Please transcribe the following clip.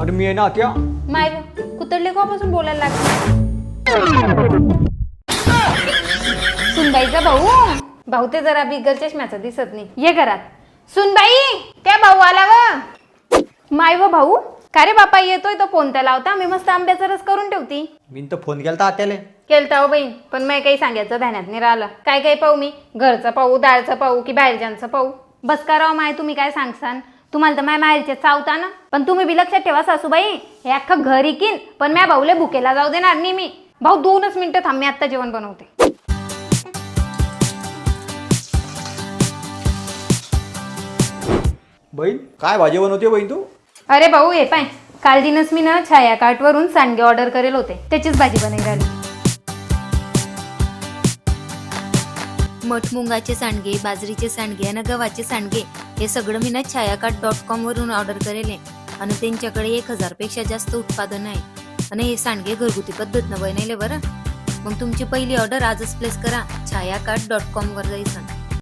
आणि मी आहे ना त्या माय कुतडले कवापासून बोलायला लागले. सुनबाईचा भाऊ ते जरा बिगर चष्म्याचा दिसत नाही. ये घरात. सुनबाई त्या भाऊ आला व. माय व भाऊ का रे बापा येतोय तो फोन त्याला होता. मी मस्त आंब्याचा रस करून ठेवती. मी तर फोन केलता आत्याले. केलता हो बहीण पण मी काही सांगायचं ध्यानात नाही राहिलं. काय काय पाहू मी घरचं पाहू डाळचं पाहू की बाहेरच्यांचं पाहू. बस करावं माय तुम्ही काय सांगसान. तुम्हाला तर माय माहेरचे चावता ना. पण तुम्ही बी लक्षात ठेवा सासूबाई हे अख्खं घर इकीन पण म्या भाऊले भुकेला जाऊ देणार नाही मी. भाऊ 2च मिनिटं थांब मी आत्ता जेवण बनवते. बहीण काय भाजी बनवते बहीण तू? अरे भाऊ हे पाय काल दिनच मी ना छाया कार्टवरून सांडगे ऑर्डर करेल होते त्याचीच भाजी बनवून राहिली. मठ मुंगाचे सांडगे, बाजरीचे सांडगे आणि गव्हाचे सांडगे हे सगळं मी ना छायाकार्ट.com वरून ऑर्डर करेल आणि त्यांच्याकडे 1000 पेक्षा जास्त उत्पादन आहे आणि हे सांडगे घरगुती पद्धतीनं बनवले बरं. मग तुमची पहिली ऑर्डर आजच प्लेस करा. छायाकार्ट.com वर जायचं.